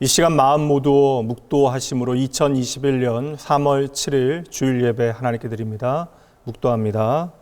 이 시간 마음 모두 묵도하심으로 2021년 3월 7일 주일 예배 하나님께 드립니다. 묵도합니다.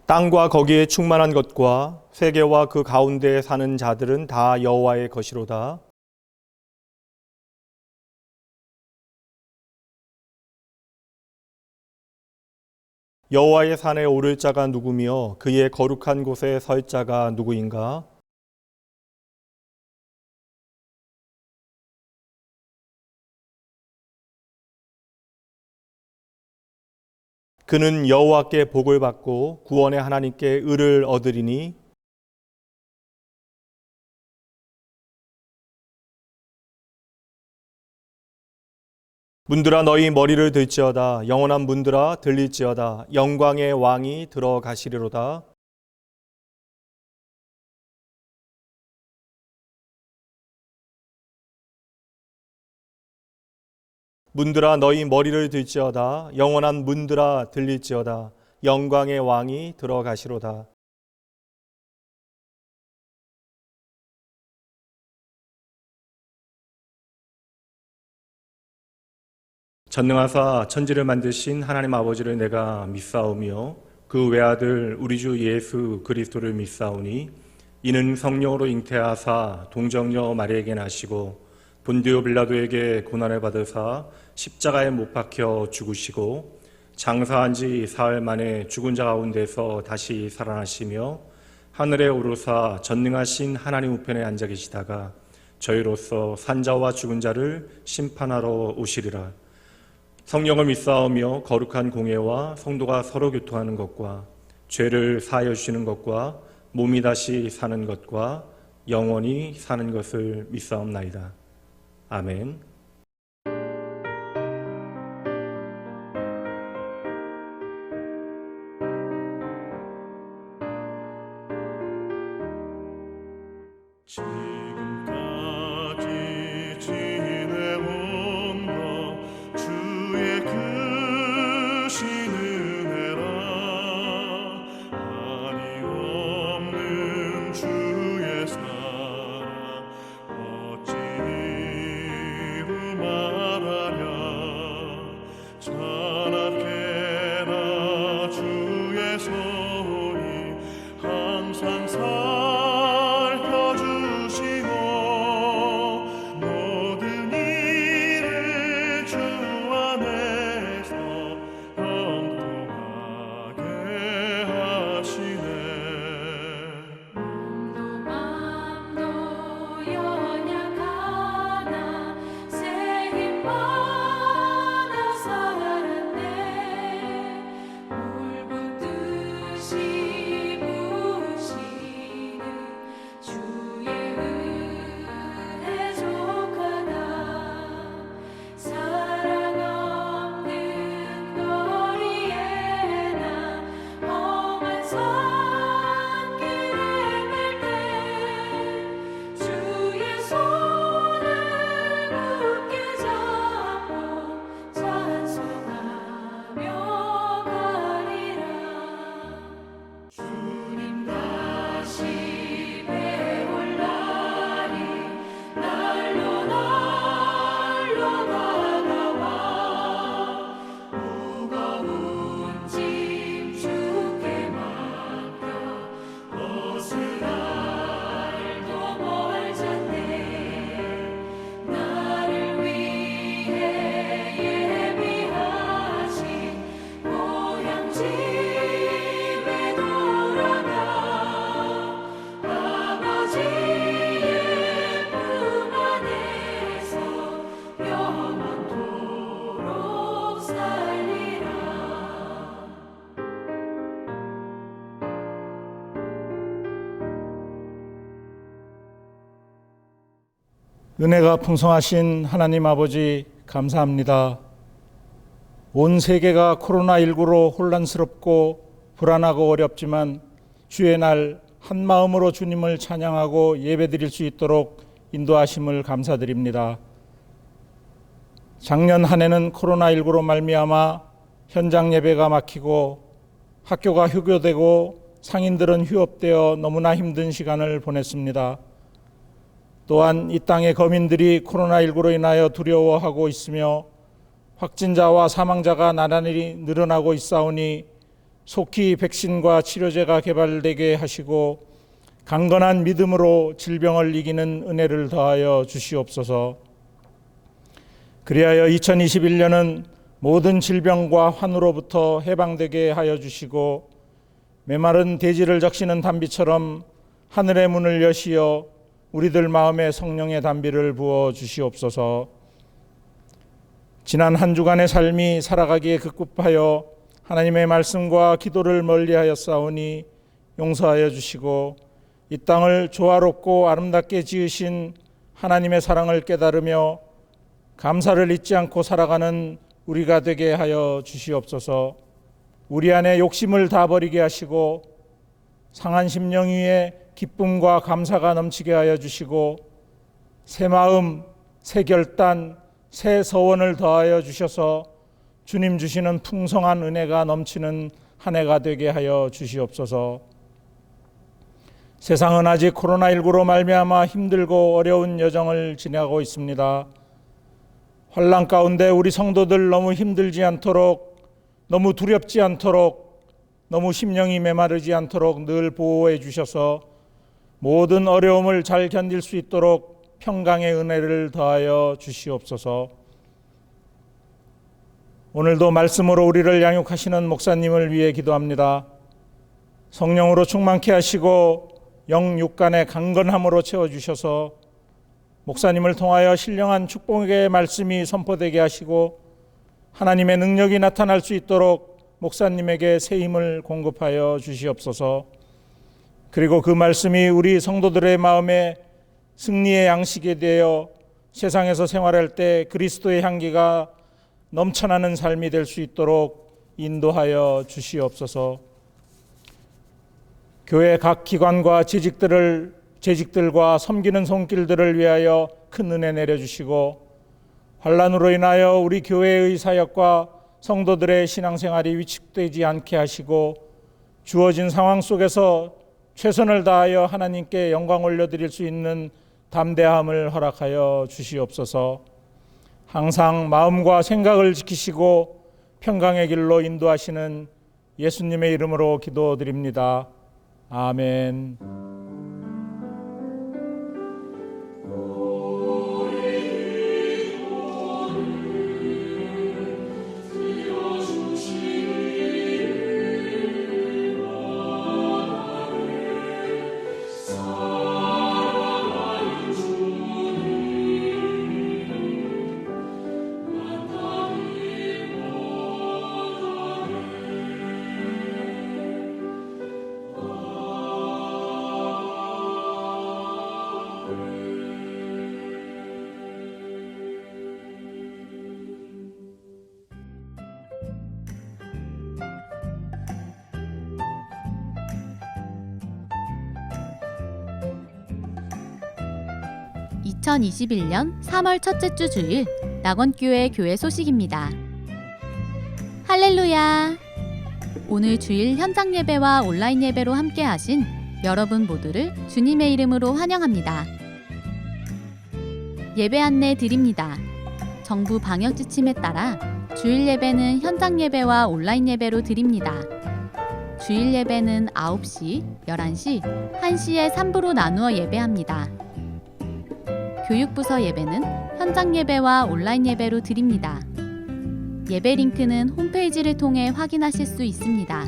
땅과 거기에 충만한 것과 세계와 그 가운데에 사는 자들은 다 여호와의 것이로다. 여호와의 산에 오를 자가 누구며 그의 거룩한 곳에 설 자가 누구인가? 그는 여호와께 복을 받고 구원의 하나님께 의를 얻으리니 문들아 너희 머리를 들지어다. 영원한 문들아 들릴지어다. 영광의 왕이 들어가시리로다. 문들아 너희 머리를 들지어다. 영원한 문들아 들릴지어다. 영광의 왕이 들어가시로다. 전능하사 천지를 만드신 하나님 아버지를 내가 믿사오며 그 외아들 우리 주 예수 그리스도를 믿사오니 이는 성령으로 잉태하사 동정녀 마리에게 나시고 본디오 빌라도에게 고난을 받으사 십자가에 못 박혀 죽으시고 장사한 지 사흘 만에 죽은 자 가운데서 다시 살아나시며 하늘에 오르사 전능하신 하나님 우편에 앉아 계시다가 저희로서 산자와 죽은 자를 심판하러 오시리라. 성령을 믿사오며 거룩한 공회와 성도가 서로 교통하는 것과 죄를 사하여 주시는 것과 몸이 다시 사는 것과 영원히 사는 것을 믿사옵나이다. 아멘. 지금까지 지내온 것 주의 크신 은혜라. 한이 없는 주의 사랑 어찌 이루 말하랴. 찬악해라 주의 손이 항상 살펴주시고 모든 일을 주 안에서 형통하게 하시네. 몸도 맘도 연약하나 새 힘 받아 살았네. 물붓듯이 부으시는 주의 은혜 족하다. 사랑 없는 거리에 나 험한 산길을 갈 때 주의 손을 굳게 잡고 찬송하며 가리라. 주님 다시 배올 날이 날로 다가와. 무거운 짐 주께 맡겨 벗을 날도 멀잖네. 나를 위해 예비하신 고향 집에 돌아가 아버지의 품 안에서 영원토록 살리라. 은혜가 풍성하신 하나님 아버지 감사합니다. 온 세계가 코로나19로 혼란스럽고 불안하고 어렵지만 주의 날 한마음으로 주님을 찬양하고 예배드릴 수 있도록 인도하심을 감사드립니다. 작년 한 해는 코로나19로 말미암아 현장 예배가 막히고 학교가 휴교되고 상인들은 휴업되어 너무나 힘든 시간을 보냈습니다. 또한 이 땅의 거민들이 코로나19로 인하여 두려워하고 있으며 확진자와 사망자가 나날이 늘어나고 있사오니 속히 백신과 치료제가 개발되게 하시고 강건한 믿음으로 질병을 이기는 은혜를 더하여 주시옵소서. 그리하여 2021년은 모든 질병과 환우로부터 해방되게 하여 주시고 메마른 대지를 적시는 단비처럼 하늘의 문을 여시어 우리들 마음에 성령의 단비를 부어 주시옵소서. 지난 한 주간의 삶이 살아가기에 급급하여 하나님의 말씀과 기도를 멀리하였사오니 용서하여 주시고 이 땅을 조화롭고 아름답게 지으신 하나님의 사랑을 깨달으며 감사를 잊지 않고 살아가는 우리가 되게 하여 주시옵소서. 우리 안에 욕심을 다 버리게 하시고 상한 심령 위에 기쁨과 감사가 넘치게 하여 주시고 새 마음, 새 결단, 새 서원을 더하여 주셔서 주님 주시는 풍성한 은혜가 넘치는 한 해가 되게 하여 주시옵소서. 세상은 아직 코로나19로 말미암아 힘들고 어려운 여정을 지나고 있습니다. 환난 가운데 우리 성도들 너무 힘들지 않도록, 너무 두렵지 않도록, 너무 심령이 메마르지 않도록 늘 보호해 주셔서 모든 어려움을 잘 견딜 수 있도록 평강의 은혜를 더하여 주시옵소서. 오늘도 말씀으로 우리를 양육하시는 목사님을 위해 기도합니다. 성령으로 충만케 하시고 영육간의 강건함으로 채워주셔서 목사님을 통하여 신령한 축복의 말씀이 선포되게 하시고 하나님의 능력이 나타날 수 있도록 목사님에게 새 힘을 공급하여 주시옵소서. 그리고 그 말씀이 우리 성도들의 마음에 승리의 양식이 되어 세상에서 생활할 때 그리스도의 향기가 넘쳐나는 삶이 될 수 있도록 인도하여 주시옵소서. 교회 각 기관과 재직들과 섬기는 손길들을 위하여 큰 은혜 내려주시고 환난으로 인하여 우리 교회의 사역과 성도들의 신앙생활이 위축되지 않게 하시고 주어진 상황 속에서 최선을 다하여 하나님께 영광 올려드릴 수 있는 담대함을 허락하여 주시옵소서. 항상 마음과 생각을 지키시고 평강의 길로 인도하시는 예수님의 이름으로 기도드립니다. 아멘. (2021년 3월) 첫째 주 주일 낙원교회 교회 소식입니다. 할렐루야! 오늘 주일 현장 예배와 온라인 예배로 함께 하신 여러분 모두를 주님의 이름으로 환영합니다. 예배 안내 드립니다. 정부 방역 지침에 따라 주일 예배는 현장 예배와 온라인 예배로 드립니다. 주일 예배는 9시, 11시, 1시에 3부로 나누어 예배합니다. 교육부서 예배는 현장 예배와 온라인 예배로 드립니다. 예배 링크는 홈페이지를 통해 확인하실 수 있습니다.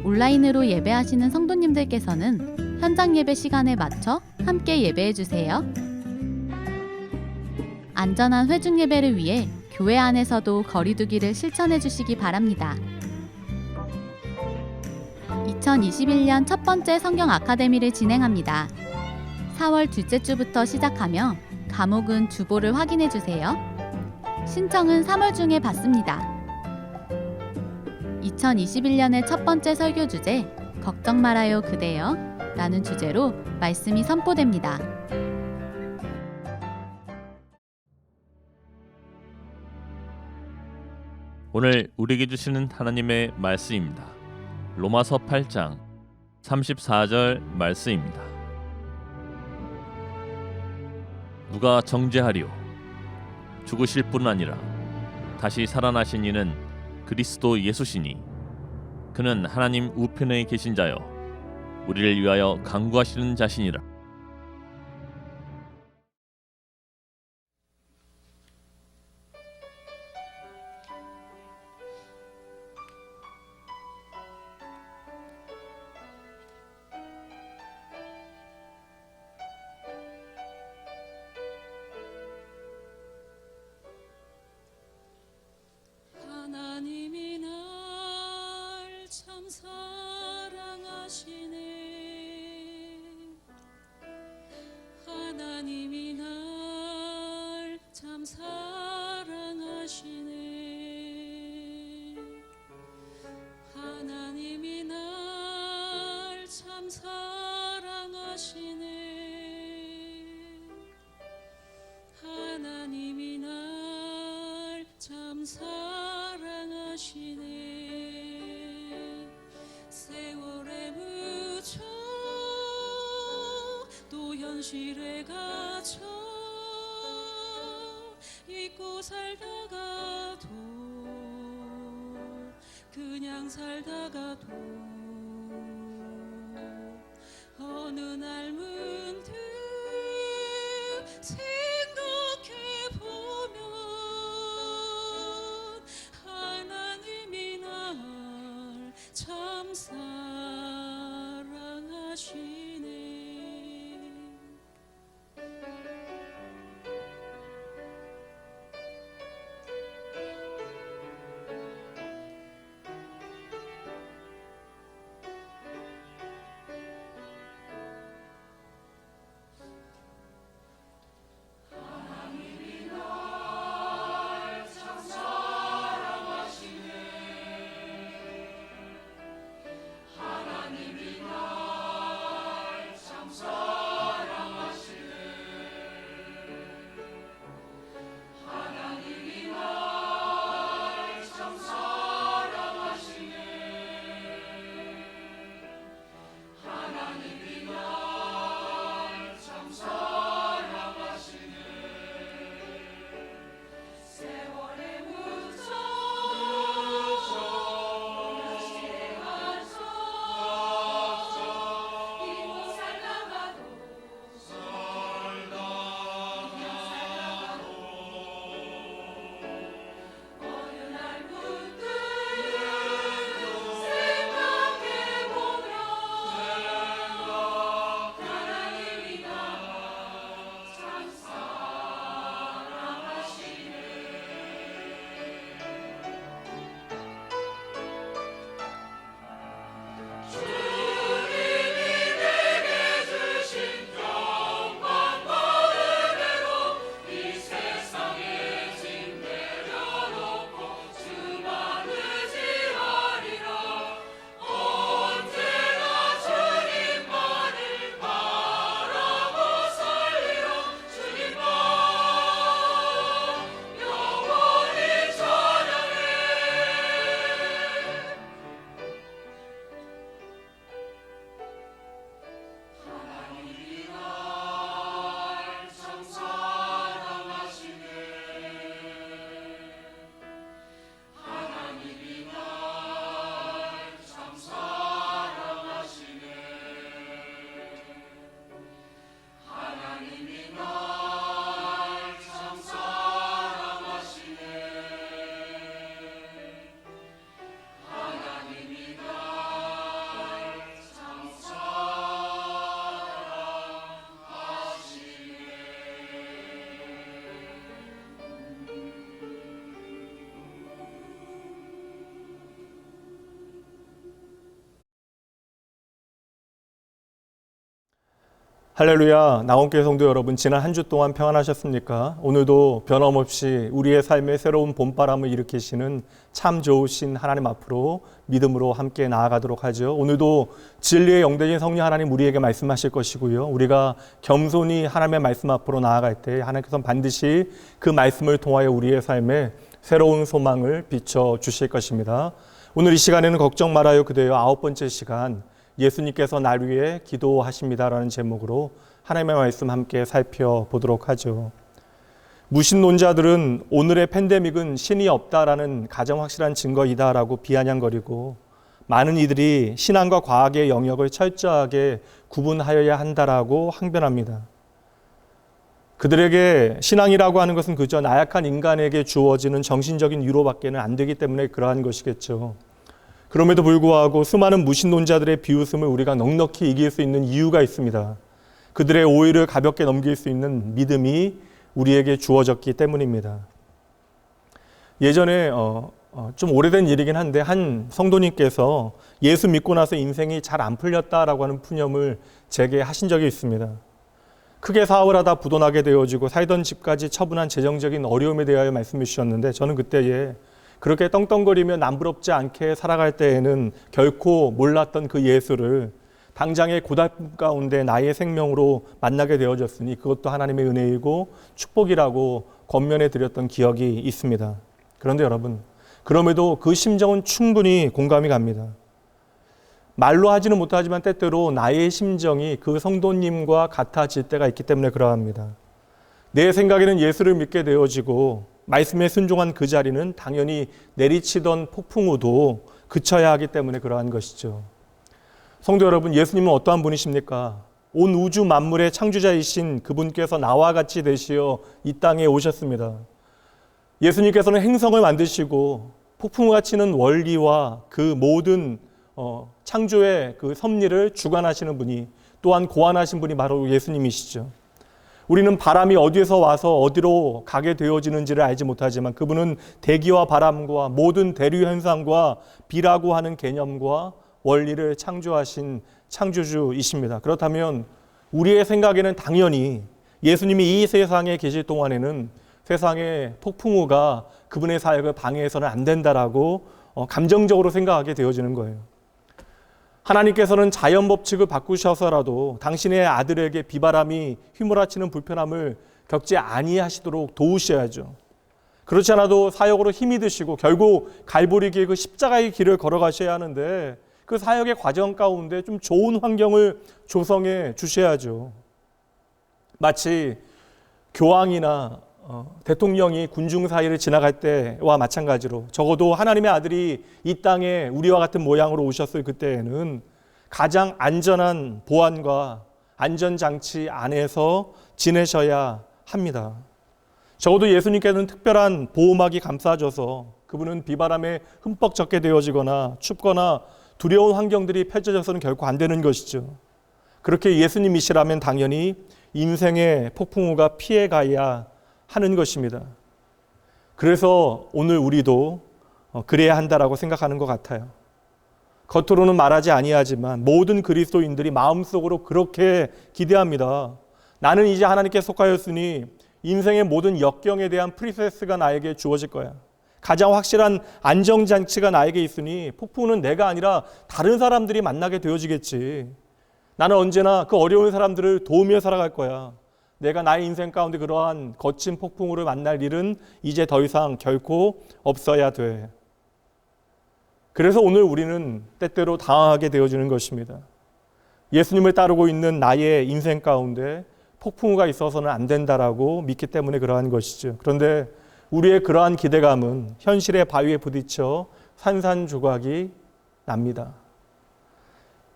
온라인으로 예배하시는 성도님들께서는 현장 예배 시간에 맞춰 함께 예배해 주세요. 안전한 회중 예배를 위해 교회 안에서도 거리 두기를 실천해 주시기 바랍니다. 2021년 첫 번째 성경 아카데미를 진행합니다. 4월 둘째 주부터 시작하며 과목은 주보를 확인해 주세요. 신청은 3월 중에 받습니다. 2021년의 첫 번째 설교 주제 걱정 말아요 그대여 라는 주제로 말씀이 선포됩니다. 오늘 우리에게 주시는 하나님의 말씀입니다. 로마서 8장 34절 말씀입니다. 누가 정죄하리요? 죽으실 뿐 아니라 다시 살아나신 이는 그리스도 예수시니 그는 하나님 우편에 계신 자요 우리를 위하여 간구하시는 자신이라. 하나님이 날 참 사랑하시네. 하나님이 날 참 사랑하시네. 하나님이 날 참 사랑하시네. 하나님이 날 참 사랑하시네. 세월에 묻혀 또 현실에 갇혀 잊고 살다가도 그냥 살다가도 어느 날 문득 생각해보면 하나님이 날 참 사랑하시네. 세월에 묻혀 현실에 갇혀 잊고 살다가도 그냥 살다가도 어느 날 문득 생각해보면 하나님이 날 참 사랑하시네. 주님이 내게 주신 평강과 은혜로 이 세상에 짐 내려놓고 주만 의지하리라. 언제나 주님만을 바라고 살리라. 주님만 영원히 찬양해. 하나님이 날 참 사랑하시네. 하나님이 날 참 사랑하시네. 하나님이 날 참 사랑하시네. 하나님이 날 참 할렐루야, 나온교회 성도 여러분, 지난 한 주 동안 평안하셨습니까? 오늘도 변함없이 우리의 삶에 새로운 봄바람을 일으키시는 참 좋으신 하나님 앞으로 믿음으로 함께 나아가도록 하죠. 오늘도 진리의 영되신 성령 하나님 우리에게 말씀하실 것이고요. 우리가 겸손히 하나님의 말씀 앞으로 나아갈 때 하나님께서는 반드시 그 말씀을 통하여 우리의 삶에 새로운 소망을 비춰 주실 것입니다. 오늘 이 시간에는 걱정 말아요 그대여 9번째 시간, 예수님께서 날 위해 기도하십니다라는 제목으로 하나님의 말씀 함께 살펴보도록 하죠. 무신론자들은 오늘의 팬데믹은 신이 없다라는 가장 확실한 증거이다라고 비아냥거리고 많은 이들이 신앙과 과학의 영역을 철저하게 구분하여야 한다라고 항변합니다. 그들에게 신앙이라고 하는 것은 그저 나약한 인간에게 주어지는 정신적인 위로밖에는 안 되기 때문에 그러한 것이겠죠. 그럼에도 불구하고 수많은 무신론자들의 비웃음을 우리가 넉넉히 이길 수 있는 이유가 있습니다. 그들의 오해를 가볍게 넘길 수 있는 믿음이 우리에게 주어졌기 때문입니다. 예전에 좀 오래된 일이긴 한데 한 성도님께서 예수 믿고 나서 인생이 잘 안 풀렸다라고 하는 푸념을 제게 하신 적이 있습니다. 크게 사업을 하다 부도나게 되어지고 살던 집까지 처분한 재정적인 어려움에 대하여 말씀해 주셨는데 저는 그때에 그렇게 떵떵거리며 남부럽지 않게 살아갈 때에는 결코 몰랐던 그 예수를 당장의 고달픔 가운데 나의 생명으로 만나게 되어졌으니 그것도 하나님의 은혜이고 축복이라고 권면해 드렸던 기억이 있습니다. 그런데 여러분, 그럼에도 그 심정은 충분히 공감이 갑니다. 말로 하지는 못하지만 때때로 나의 심정이 그 성도님과 같아질 때가 있기 때문에 그러합니다. 내 생각에는 예수를 믿게 되어지고 말씀에 순종한 그 자리는 당연히 내리치던 폭풍우도 그쳐야 하기 때문에 그러한 것이죠. 성도 여러분, 예수님은 어떠한 분이십니까? 온 우주 만물의 창조자이신 그분께서 나와 같이 되시어 이 땅에 오셨습니다. 예수님께서는 행성을 만드시고 폭풍우가 치는 원리와 그 모든 창조의 그 섭리를 주관하시는 분이 또한 고안하신 분이 바로 예수님이시죠. 우리는 바람이 어디에서 와서 어디로 가게 되어지는지를 알지 못하지만 그분은 대기와 바람과 모든 대류 현상과 비라고 하는 개념과 원리를 창조하신 창조주이십니다. 그렇다면 우리의 생각에는 당연히 예수님이 이 세상에 계실 동안에는 세상의 폭풍우가 그분의 사역을 방해해서는 안 된다라고 감정적으로 생각하게 되어지는 거예요. 하나님께서는 자연 법칙을 바꾸셔서라도 당신의 아들에게 비바람이 휘몰아치는 불편함을 겪지 아니하시도록 도우셔야죠. 그렇지 않아도 사역으로 힘이 드시고 결국 갈보리길 그 십자가의 길을 걸어가셔야 하는데 그 사역의 과정 가운데 좀 좋은 환경을 조성해 주셔야죠. 마치 교황이나 대통령이 군중 사이를 지나갈 때와 마찬가지로 적어도 하나님의 아들이 이 땅에 우리와 같은 모양으로 오셨을 그때에는 가장 안전한 보안과 안전장치 안에서 지내셔야 합니다. 적어도 예수님께서는 특별한 보호막이 감싸줘서 그분은 비바람에 흠뻑 젖게 되어지거나 춥거나 두려운 환경들이 펼쳐져서는 결코 안 되는 것이죠. 그렇게 예수님이시라면 당연히 인생의 폭풍우가 피해가야 하는 것입니다. 그래서 오늘 우리도 그래야 한다라고 생각하는 것 같아요. 겉으로는 말하지 아니하지만 모든 그리스도인들이 마음속으로 그렇게 기대합니다. 나는 이제 하나님께 속하였으니 인생의 모든 역경에 대한 프리세스가 나에게 주어질 거야. 가장 확실한 안정장치가 나에게 있으니 폭풍은 내가 아니라 다른 사람들이 만나게 되어지겠지. 나는 언제나 그 어려운 사람들을 도우며 살아갈 거야. 내가 나의 인생 가운데 그러한 거친 폭풍우를 만날 일은 이제 더 이상 결코 없어야 돼. 그래서 오늘 우리는 때때로 당황하게 되어지는 것입니다. 예수님을 따르고 있는 나의 인생 가운데 폭풍우가 있어서는 안 된다라고 믿기 때문에 그러한 것이죠. 그런데 우리의 그러한 기대감은 현실의 바위에 부딪혀 산산조각이 납니다.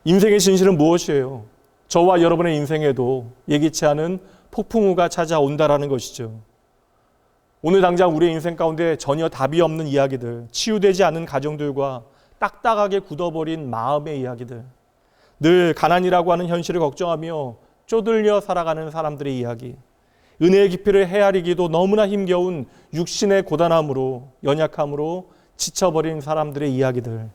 인생의 진실은 무엇이에요? 저와 여러분의 인생에도 예기치 않은 폭풍우가 찾아온다라는 것이죠. 오늘 당장 우리의 인생 가운데 전혀 답이 없는 이야기들, 치유되지 않은 가정들과 딱딱하게 굳어버린 마음의 이야기들, 늘 가난이라고 하는 현실을 걱정하며 쪼들려 살아가는 사람들의 이야기, 은혜의 깊이를 헤아리기도 너무나 힘겨운 육신의 고단함으로, 연약함으로 지쳐버린 사람들의 이야기들.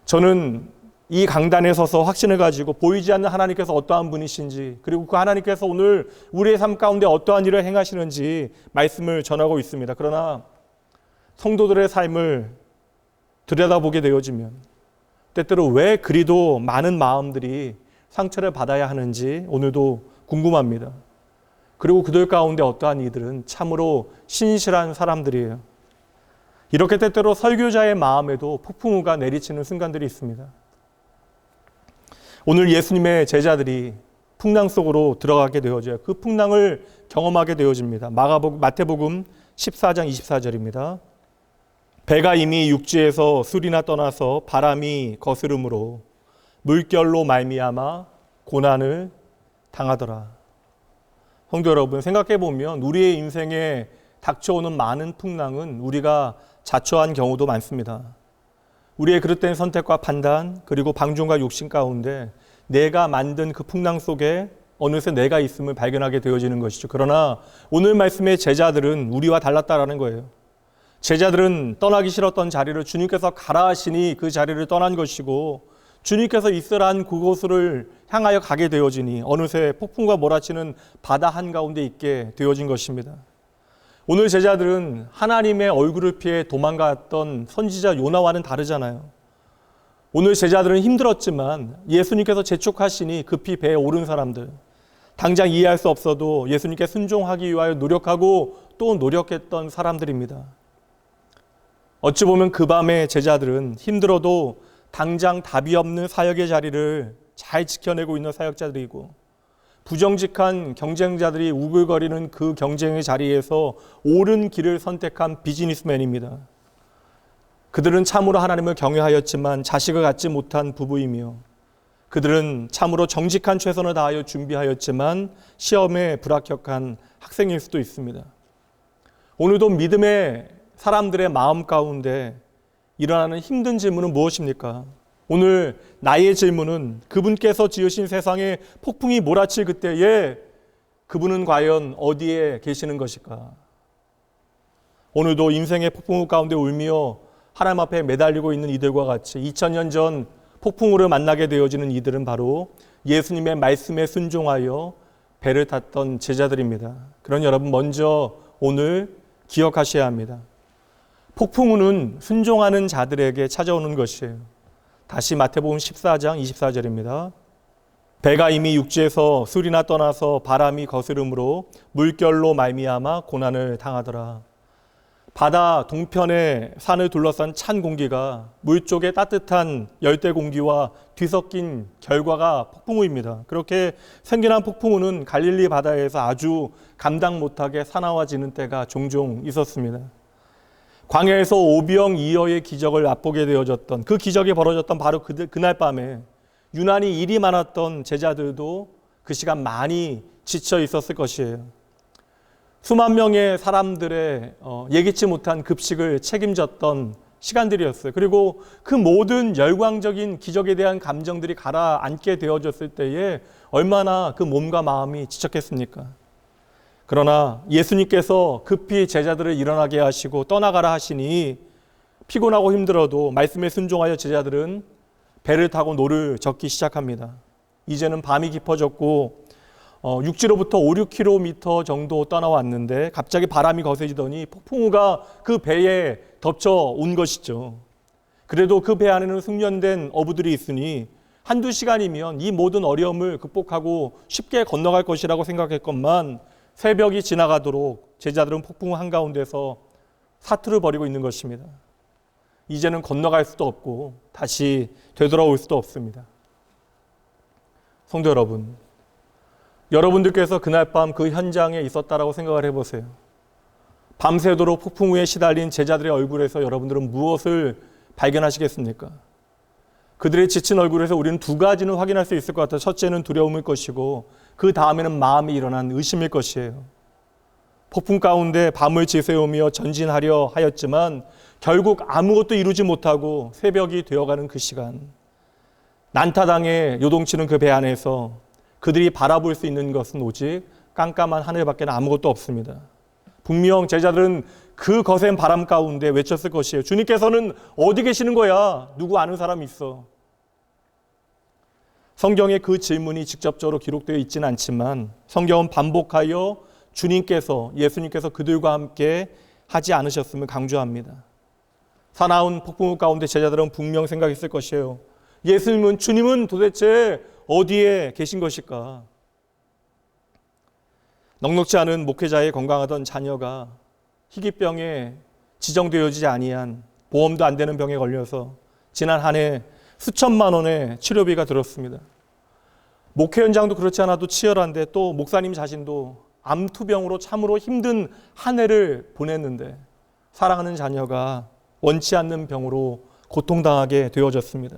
저는 이 강단에 서서 확신을 가지고 보이지 않는 하나님께서 어떠한 분이신지, 그리고 그 하나님께서 오늘 우리의 삶 가운데 어떠한 일을 행하시는지 말씀을 전하고 있습니다. 그러나 성도들의 삶을 들여다보게 되어지면 때때로 왜 그리도 많은 마음들이 상처를 받아야 하는지 오늘도 궁금합니다. 그리고 그들 가운데 어떠한 이들은 참으로 신실한 사람들이에요. 이렇게 때때로 설교자의 마음에도 폭풍우가 내리치는 순간들이 있습니다. 오늘 예수님의 제자들이 풍랑 속으로 들어가게 되어져요. 그 풍랑을 경험하게 되어집니다. 마태복음 14장 24절입니다. 배가 이미 육지에서 술이나 떠나서 바람이 거스름으로 물결로 말미암아 고난을 당하더라. 성도 여러분, 생각해 보면 우리의 인생에 닥쳐오는 많은 풍랑은 우리가 자초한 경우도 많습니다. 우리의 그릇된 선택과 판단, 그리고 방종과 욕심 가운데 내가 만든 그 풍랑 속에 어느새 내가 있음을 발견하게 되어지는 것이죠. 그러나 오늘 말씀의 제자들은 우리와 달랐다라는 거예요. 제자들은 떠나기 싫었던 자리를 주님께서 가라 하시니 그 자리를 떠난 것이고, 주님께서 있으란 그곳을 향하여 가게 되어지니 어느새 폭풍과 몰아치는 바다 한가운데 있게 되어진 것입니다. 오늘 제자들은 하나님의 얼굴을 피해 도망갔던 선지자 요나와는 다르잖아요. 오늘 제자들은 힘들었지만 예수님께서 재촉하시니 급히 배에 오른 사람들, 당장 이해할 수 없어도 예수님께 순종하기 위하여 노력하고 또 노력했던 사람들입니다. 어찌 보면 그 밤에 제자들은 힘들어도 당장 답이 없는 사역의 자리를 잘 지켜내고 있는 사역자들이고, 부정직한 경쟁자들이 우글거리는 그 경쟁의 자리에서 옳은 길을 선택한 비즈니스맨입니다. 그들은 참으로 하나님을 경외하였지만 자식을 갖지 못한 부부이며, 그들은 참으로 정직한 최선을 다하여 준비하였지만 시험에 불합격한 학생일 수도 있습니다. 오늘도 믿음의 사람들의 마음 가운데 일어나는 힘든 질문은 무엇입니까? 오늘 나의 질문은 그분께서 지으신 세상에 폭풍이 몰아칠 그때에 그분은 과연 어디에 계시는 것일까? 오늘도 인생의 폭풍 가운데 울며 하나님 앞에 매달리고 있는 이들과 같이 2000년 전 폭풍우를 만나게 되어지는 이들은 바로 예수님의 말씀에 순종하여 배를 탔던 제자들입니다. 그런 여러분, 먼저 오늘 기억하셔야 합니다. 폭풍우는 순종하는 자들에게 찾아오는 것이에요. 다시 마태복음 14장 24절입니다. 배가 이미 육지에서 술이나 떠나서 바람이 거스름으로 물결로 말미암아 고난을 당하더라. 바다 동편의 산을 둘러싼 찬 공기가 물 쪽의 따뜻한 열대 공기와 뒤섞인 결과가 폭풍우입니다. 그렇게 생겨난 폭풍우는 갈릴리 바다에서 아주 감당 못하게 사나워지는 때가 종종 있었습니다. 광야에서 오병이어의 기적을 맛보게 되어졌던, 그 기적이 벌어졌던 바로 그날 밤에 유난히 일이 많았던 제자들도 그 시간 많이 지쳐 있었을 것이에요. 수만 명의 사람들의 예기치 못한 급식을 책임졌던 시간들이었어요. 그리고 그 모든 열광적인 기적에 대한 감정들이 가라앉게 되어졌을 때에 얼마나 그 몸과 마음이 지쳤겠습니까? 그러나 예수님께서 급히 제자들을 일어나게 하시고 떠나가라 하시니 피곤하고 힘들어도 말씀에 순종하여 제자들은 배를 타고 노를 젓기 시작합니다. 이제는 밤이 깊어졌고 육지로부터 5, 6km 정도 떠나왔는데 갑자기 바람이 거세지더니 폭풍우가 그 배에 덮쳐온 것이죠. 그래도 그 배 안에는 숙련된 어부들이 있으니 한두 시간이면 이 모든 어려움을 극복하고 쉽게 건너갈 것이라고 생각했건만 새벽이 지나가도록 제자들은 폭풍우 한가운데서 사투를 벌이고 있는 것입니다. 이제는 건너갈 수도 없고 다시 되돌아올 수도 없습니다. 성도 여러분, 여러분들께서 그날 밤 그 현장에 있었다라고 생각을 해보세요. 밤새도록 폭풍우에 시달린 제자들의 얼굴에서 여러분들은 무엇을 발견하시겠습니까? 그들의 지친 얼굴에서 우리는 두 가지는 확인할 수 있을 것 같아요. 첫째는 두려움일 것이고 그 다음에는 마음에 일어난 의심일 것이에요. 폭풍 가운데 밤을 지새우며 전진하려 하였지만 결국 아무것도 이루지 못하고 새벽이 되어가는 그 시간, 난타당에 요동치는 그 배 안에서 그들이 바라볼 수 있는 것은 오직 깜깜한 하늘밖에 아무것도 없습니다. 분명 제자들은 그 거센 바람 가운데 외쳤을 것이에요. 주님께서는 어디 계시는 거야? 누구 아는 사람 있어? 성경에 그 질문이 직접적으로 기록되어 있지는 않지만 성경은 반복하여 예수님께서 그들과 함께 하지 않으셨음을 강조합니다. 사나운 폭풍우 가운데 제자들은 분명 생각했을 것이에요. 주님은 도대체 어디에 계신 것일까? 넉넉지 않은 목회자의 건강하던 자녀가 희귀병에 지정되어지지 아니한 보험도 안 되는 병에 걸려서 지난 한 해 수천만 원의 치료비가 들었습니다. 목회 현장도 그렇지 않아도 치열한데 또 목사님 자신도 암투병으로 참으로 힘든 한 해를 보냈는데 사랑하는 자녀가 원치 않는 병으로 고통당하게 되어졌습니다.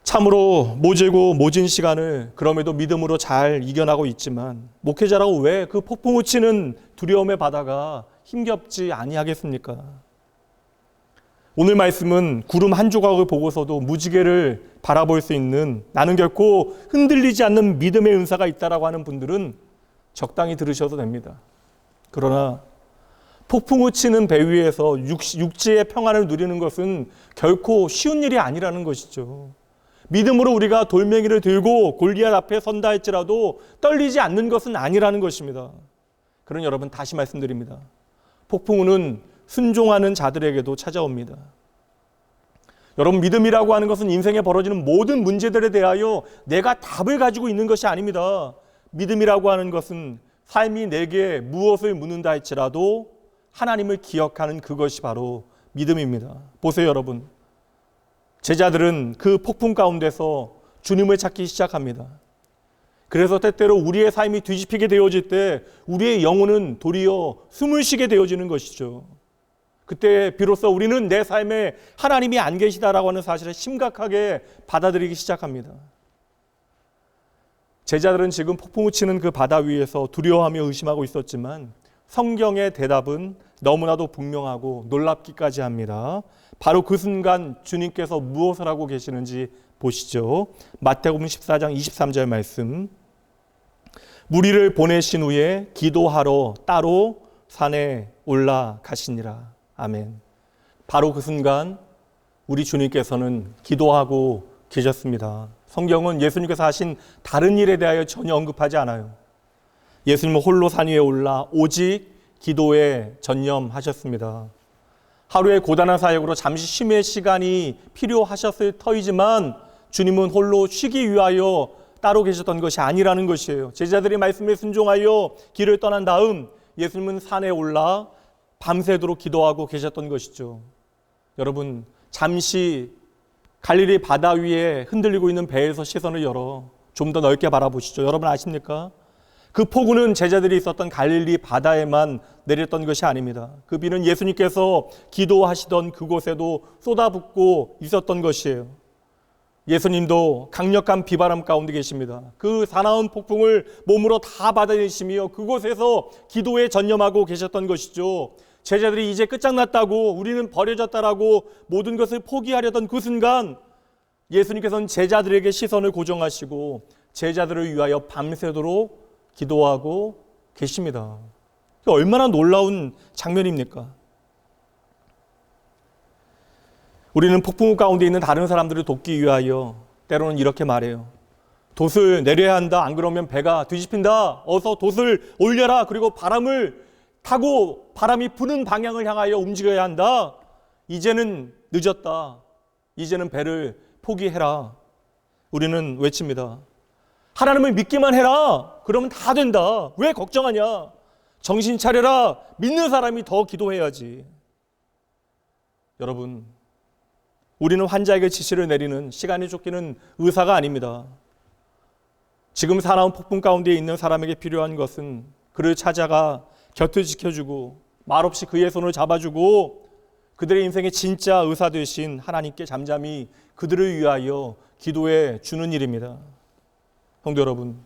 참으로 모질고 모진 시간을 그럼에도 믿음으로 잘 이겨나고 있지만 목회자라고 왜 그 폭풍우 치는 두려움의 바다가 힘겹지 아니하겠습니까? 오늘 말씀은 구름 한 조각을 보고서도 무지개를 바라볼 수 있는, 나는 결코 흔들리지 않는 믿음의 은사가 있다라고 하는 분들은 적당히 들으셔도 됩니다. 그러나 폭풍우 치는 배 위에서 육지의 평안을 누리는 것은 결코 쉬운 일이 아니라는 것이죠. 믿음으로 우리가 돌멩이를 들고 골리앗 앞에 선다 할지라도 떨리지 않는 것은 아니라는 것입니다. 그러니 여러분, 다시 말씀드립니다. 폭풍우는 순종하는 자들에게도 찾아옵니다. 여러분, 믿음이라고 하는 것은 인생에 벌어지는 모든 문제들에 대하여 내가 답을 가지고 있는 것이 아닙니다. 믿음이라고 하는 것은 삶이 내게 무엇을 묻는다 할지라도 하나님을 기억하는 그것이 바로 믿음입니다. 보세요, 여러분. 제자들은 그 폭풍 가운데서 주님을 찾기 시작합니다. 그래서 때때로 우리의 삶이 뒤집히게 되어질 때 우리의 영혼은 도리어 숨을 쉬게 되어지는 것이죠. 그때 비로소 우리는 내 삶에 하나님이 안 계시다라고 하는 사실을 심각하게 받아들이기 시작합니다. 제자들은 지금 폭풍우 치는 그 바다 위에서 두려워하며 의심하고 있었지만 성경의 대답은 너무나도 분명하고 놀랍기까지 합니다. 바로 그 순간 주님께서 무엇을 하고 계시는지 보시죠. 마태복음 14장 23절 말씀. 무리를 보내신 후에 기도하러 따로 산에 올라가시니라. 아멘. 바로 그 순간 우리 주님께서는 기도하고 계셨습니다. 성경은 예수님께서 하신 다른 일에 대하여 전혀 언급하지 않아요. 예수님은 홀로 산 위에 올라 오직 기도에 전념하셨습니다. 하루의 고단한 사역으로 잠시 쉼의 시간이 필요하셨을 터이지만 주님은 홀로 쉬기 위하여 따로 계셨던 것이 아니라는 것이에요. 제자들이 말씀에 순종하여 길을 떠난 다음 예수님은 산에 올라 밤새도록 기도하고 계셨던 것이죠. 여러분, 잠시 갈릴리 바다 위에 흔들리고 있는 배에서 시선을 열어 좀 더 넓게 바라보시죠. 여러분 아십니까? 그 폭우는 제자들이 있었던 갈릴리 바다에만 내렸던 것이 아닙니다. 그 비는 예수님께서 기도하시던 그곳에도 쏟아붓고 있었던 것이에요. 예수님도 강력한 비바람 가운데 계십니다. 그 사나운 폭풍을 몸으로 다 받아내시며 그곳에서 기도에 전념하고 계셨던 것이죠. 제자들이 이제 끝장났다고, 우리는 버려졌다라고 모든 것을 포기하려던 그 순간 예수님께서는 제자들에게 시선을 고정하시고 제자들을 위하여 밤새도록 기도하고 계십니다. 얼마나 놀라운 장면입니까? 우리는 폭풍우 가운데 있는 다른 사람들을 돕기 위하여 때로는 이렇게 말해요. 돛을 내려야 한다. 안 그러면 배가 뒤집힌다. 어서 돛을 올려라. 그리고 바람을 타고 바람이 부는 방향을 향하여 움직여야 한다. 이제는 늦었다. 이제는 배를 포기해라. 우리는 외칩니다. 하나님을 믿기만 해라. 그러면 다 된다. 왜 걱정하냐? 정신 차려라. 믿는 사람이 더 기도해야지. 여러분, 우리는 환자에게 지시를 내리는 시간이 쫓기는 의사가 아닙니다. 지금 사나운 폭풍 가운데 있는 사람에게 필요한 것은 그를 찾아가 곁을 지켜주고 말없이 그의 손을 잡아주고 그들의 인생의 진짜 의사 되신 하나님께 잠잠히 그들을 위하여 기도해 주는 일입니다. 성도 여러분,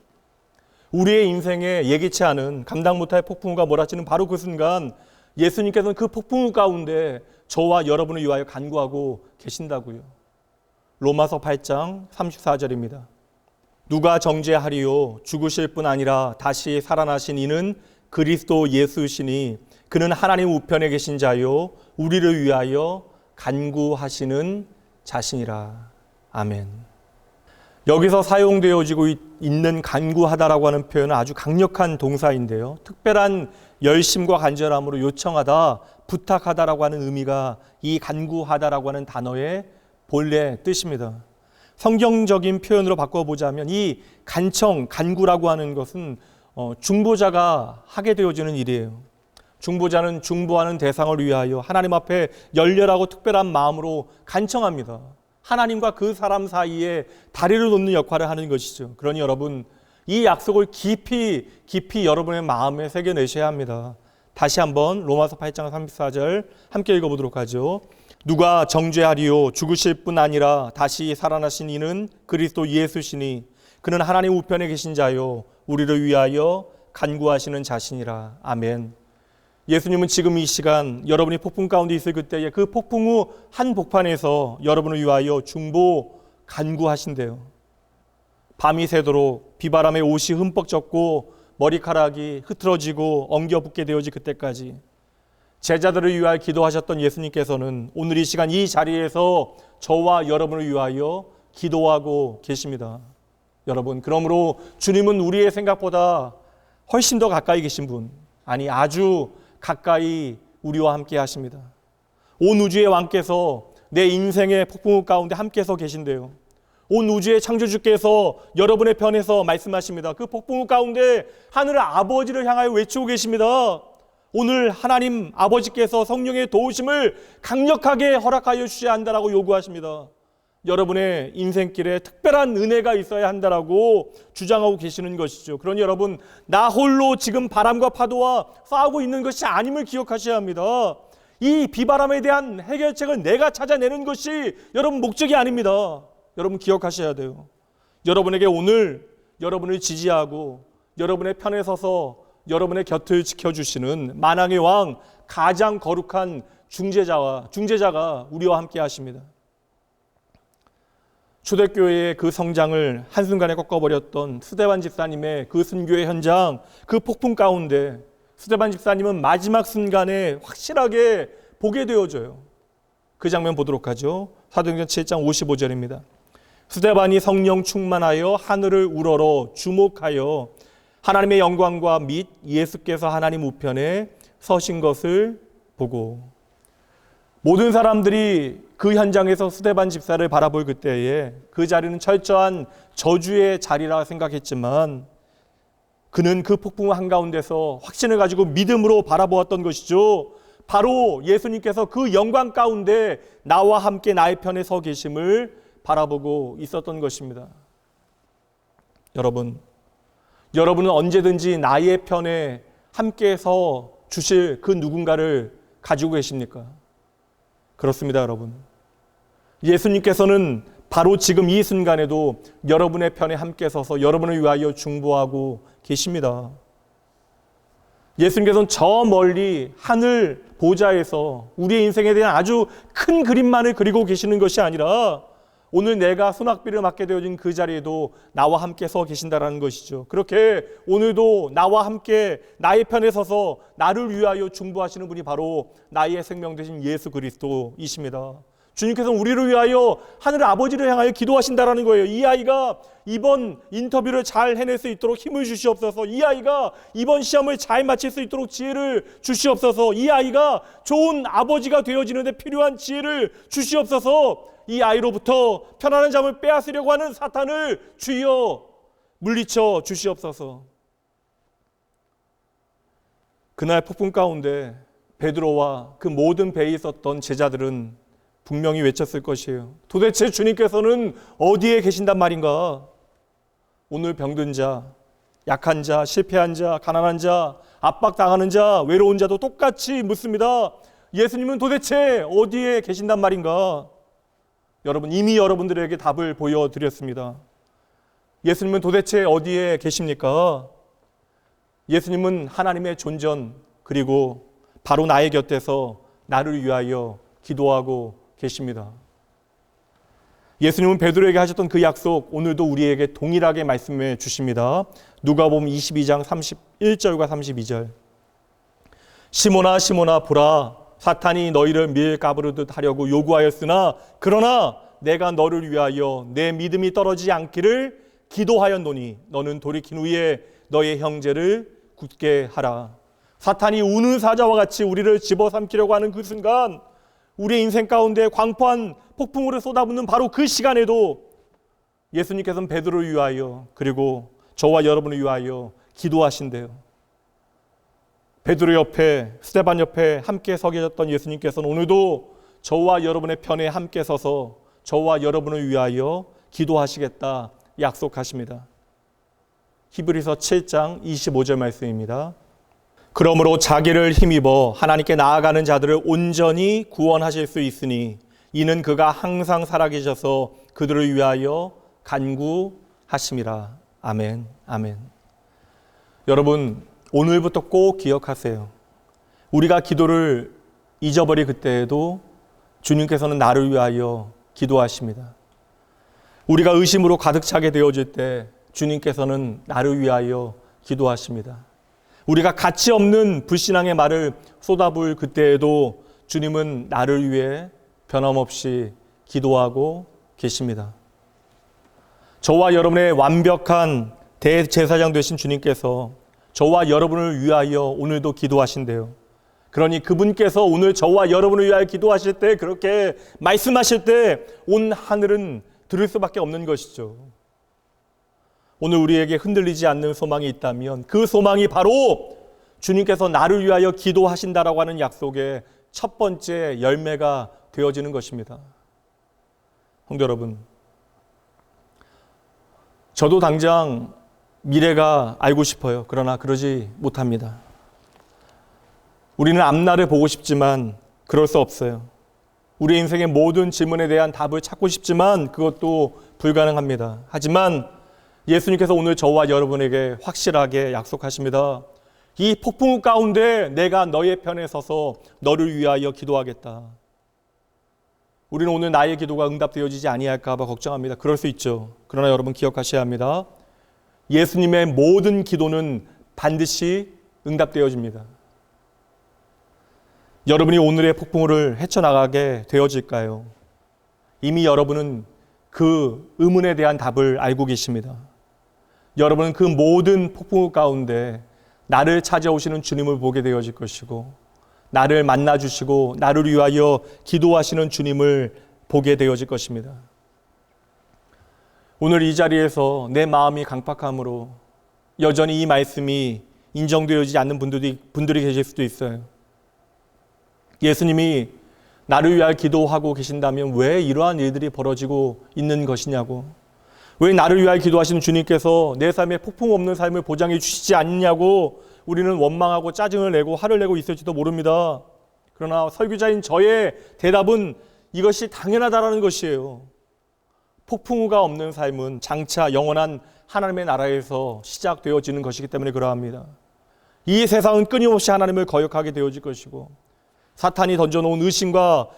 우리의 인생에 예기치 않은 감당 못할 폭풍우가 몰아치는 바로 그 순간 예수님께서는 그 폭풍우 가운데 저와 여러분을 위하여 간구하고 계신다고요. 로마서 8장 34절입니다. 누가 정죄하리요? 죽으실 뿐 아니라 다시 살아나신 이는 그리스도 예수시니 그는 하나님 우편에 계신 자요 우리를 위하여 간구하시는 자신이라. 아멘. 여기서 사용되어지고 있는 간구하다라고 하는 표현은 아주 강력한 동사인데요. 특별한 열심과 간절함으로 요청하다, 부탁하다라고 하는 의미가 이 간구하다라고 하는 단어의 본래 뜻입니다. 성경적인 표현으로 바꿔보자면 이 간청, 간구라고 하는 것은 중보자가 하게 되어지는 일이에요. 중보자는 중보하는 대상을 위하여 하나님 앞에 열렬하고 특별한 마음으로 간청합니다. 하나님과 그 사람 사이에 다리를 놓는 역할을 하는 것이죠. 그러니 여러분, 이 약속을 깊이 여러분의 마음에 새겨내셔야 합니다. 다시 한번 로마서 8장 34절 함께 읽어보도록 하죠. 누가 정죄하리요? 죽으실 뿐 아니라 다시 살아나신 이는 그리스도 예수시니 그는 하나님 우편에 계신 자요 우리를 위하여 간구하시는 자신이라. 아멘. 예수님은 지금 이 시간 여러분이 폭풍 가운데 있을 그때에 그 폭풍 후 한복판에서 여러분을 위하여 중보 간구하신대요. 밤이 새도록 비바람에 옷이 흠뻑 젖고 머리카락이 흐트러지고 엉겨붙게 되어질 그때까지 제자들을 위하여 기도하셨던 예수님께서는 오늘 이 시간 이 자리에서 저와 여러분을 위하여 기도하고 계십니다. 여러분, 그러므로 주님은 우리의 생각보다 훨씬 더 가까이 계신 분, 아니 아주 가까이 우리와 함께 하십니다. 온 우주의 왕께서 내 인생의 폭풍 가운데 함께 서 계신데요. 온 우주의 창조주께서 여러분의 편에서 말씀하십니다. 그 폭풍 가운데 하늘 아버지를 향하여 외치고 계십니다. 오늘 하나님 아버지께서 성령의 도우심을 강력하게 허락하여 주셔야 한다라고 요구하십니다. 여러분의 인생길에 특별한 은혜가 있어야 한다라고 주장하고 계시는 것이죠. 그러니 여러분, 나 홀로 지금 바람과 파도와 싸우고 있는 것이 아님을 기억하셔야 합니다. 이 비바람에 대한 해결책을 내가 찾아내는 것이 여러분 목적이 아닙니다. 여러분 기억하셔야 돼요. 여러분에게 오늘 여러분을 지지하고 여러분의 편에 서서 여러분의 곁을 지켜주시는 만왕의 왕, 가장 거룩한 중재자가 우리와 함께 하십니다. 초대교회의 그 성장을 한순간에 꺾어버렸던 스데반 집사님의 그 순교의 현장, 그 폭풍 가운데 스데반 집사님은 마지막 순간에 확실하게 보게 되어져요. 그 장면 보도록 하죠. 사도행전 7장 55절입니다. 스데반이 성령 충만하여 하늘을 우러러 주목하여 하나님의 영광과 및 예수께서 하나님 우편에 서신 것을 보고, 모든 사람들이 그 현장에서 스데반 집사를 바라볼 그때에 그 자리는 철저한 저주의 자리라 생각했지만 그는 그 폭풍 한가운데서 확신을 가지고 믿음으로 바라보았던 것이죠. 바로 예수님께서 그 영광 가운데 나와 함께 나의 편에 서 계심을 바라보고 있었던 것입니다. 여러분은 언제든지 나의 편에 함께 서 주실 그 누군가를 가지고 계십니까? 그렇습니다, 여러분. 예수님께서는 바로 지금 이 순간에도 여러분의 편에 함께 서서 여러분을 위하여 중보하고 계십니다. 예수님께서는 저 멀리 하늘 보좌에서 우리의 인생에 대한 아주 큰 그림만을 그리고 계시는 것이 아니라 오늘 내가 손학비를 맡게 되어진 그 자리에도 나와 함께 서 계신다라는 것이죠. 그렇게 오늘도 나와 함께 나의 편에 서서 나를 위하여 중보하시는 분이 바로 나의 생명 되신 예수 그리스도이십니다. 주님께서는 우리를 위하여 하늘 아버지를 향하여 기도하신다라는 거예요. 이 아이가 이번 인터뷰를 잘 해낼 수 있도록 힘을 주시옵소서. 이 아이가 이번 시험을 잘 마칠 수 있도록 지혜를 주시옵소서. 이 아이가 좋은 아버지가 되어지는 데 필요한 지혜를 주시옵소서. 이 아이로부터 편안한 잠을 빼앗으려고 하는 사탄을 주여 물리쳐 주시옵소서. 그날 폭풍 가운데 베드로와 그 모든 배에 있었던 제자들은 분명히 외쳤을 것이에요. 도대체 주님께서는 어디에 계신단 말인가? 오늘 병든 자, 약한 자, 실패한 자, 가난한 자, 압박당하는 자, 외로운 자도 똑같이 묻습니다. 예수님은 도대체 어디에 계신단 말인가? 여러분, 이미 여러분들에게 답을 보여드렸습니다. 예수님은 도대체 어디에 계십니까? 예수님은 하나님의 존전, 그리고 바로 나의 곁에서 나를 위하여 기도하고 계십니다. 예수님은 베드로에게 하셨던 그 약속, 오늘도 우리에게 동일하게 말씀해 주십니다. 누가복음 22장 31절과 32절. 시몬아 시몬아 보라, 사탄이 너희를 밀가부르듯 하려고 요구하였으나 그러나 내가 너를 위하여 내 믿음이 떨어지지 않기를 기도하였노니 너는 돌이킨 후에 너의 형제를 굳게 하라. 사탄이 우는 사자와 같이 우리를 집어삼키려고 하는 그 순간, 우리의 인생 가운데 광포한 폭풍우를 쏟아붓는 바로 그 시간에도 예수님께서는 베드로를 위하여, 그리고 저와 여러분을 위하여 기도하신대요. 베드로 옆에, 스데반 옆에 함께 서 계셨던 예수님께서는 오늘도 저와 여러분의 편에 함께 서서 저와 여러분을 위하여 기도하시겠다 약속하십니다. 히브리서 7장 25절 말씀입니다. 그러므로 자기를 힘입어 하나님께 나아가는 자들을 온전히 구원하실 수 있으니 이는 그가 항상 살아계셔서 그들을 위하여 간구하심이라. 아멘. 아멘. 여러분, 오늘부터 꼭 기억하세요. 우리가 기도를 잊어버릴 그때에도 주님께서는 나를 위하여 기도하십니다. 우리가 의심으로 가득 차게 되어질 때 주님께서는 나를 위하여 기도하십니다. 우리가 가치 없는 불신앙의 말을 쏟아부을 그때에도 주님은 나를 위해 변함없이 기도하고 계십니다. 저와 여러분의 완벽한 대제사장 되신 주님께서 저와 여러분을 위하여 오늘도 기도하신대요. 그러니 그분께서 오늘 저와 여러분을 위하여 기도하실 때, 그렇게 말씀하실 때 온 하늘은 들을 수밖에 없는 것이죠. 오늘 우리에게 흔들리지 않는 소망이 있다면 그 소망이 바로 주님께서 나를 위하여 기도하신다라고 하는 약속의 첫 번째 열매가 되어지는 것입니다. 성도 여러분, 저도 당장 미래가 알고 싶어요. 그러나 그러지 못합니다. 우리는 앞날을 보고 싶지만 그럴 수 없어요. 우리 인생의 모든 질문에 대한 답을 찾고 싶지만 그것도 불가능합니다. 하지만 예수님께서 오늘 저와 여러분에게 확실하게 약속하십니다. 이 폭풍 가운데 내가 너의 편에 서서 너를 위하여 기도하겠다. 우리는 오늘 나의 기도가 응답되어지지 아니할까 봐 걱정합니다. 그럴 수 있죠. 그러나 여러분 기억하셔야 합니다. 예수님의 모든 기도는 반드시 응답되어집니다. 여러분이 오늘의 폭풍우를 헤쳐나가게 되어질까요? 이미 여러분은 그 의문에 대한 답을 알고 계십니다. 여러분은 그 모든 폭풍우 가운데 나를 찾아오시는 주님을 보게 되어질 것이고, 나를 만나주시고 나를 위하여 기도하시는 주님을 보게 되어질 것입니다. 오늘 이 자리에서 내 마음이 강팍함으로 여전히 이 말씀이 인정되어지지 않는 분들이 계실 수도 있어요. 예수님이 나를 위하여 기도하고 계신다면 왜 이러한 일들이 벌어지고 있는 것이냐고, 왜 나를 위하여 기도하시는 주님께서 내 삶에 폭풍 없는 삶을 보장해 주시지 않냐고 우리는 원망하고 짜증을 내고 화를 내고 있을지도 모릅니다. 그러나 설교자인 저의 대답은 이것이 당연하다라는 것이에요. 폭풍우가 없는 삶은 장차 영원한 하나님의 나라에서 시작되어지는 것이기 때문에 그러합니다. 이 세상은 끊임없이 하나님을 거역하게 되어질 것이고, 사탄이 던져놓은 의심과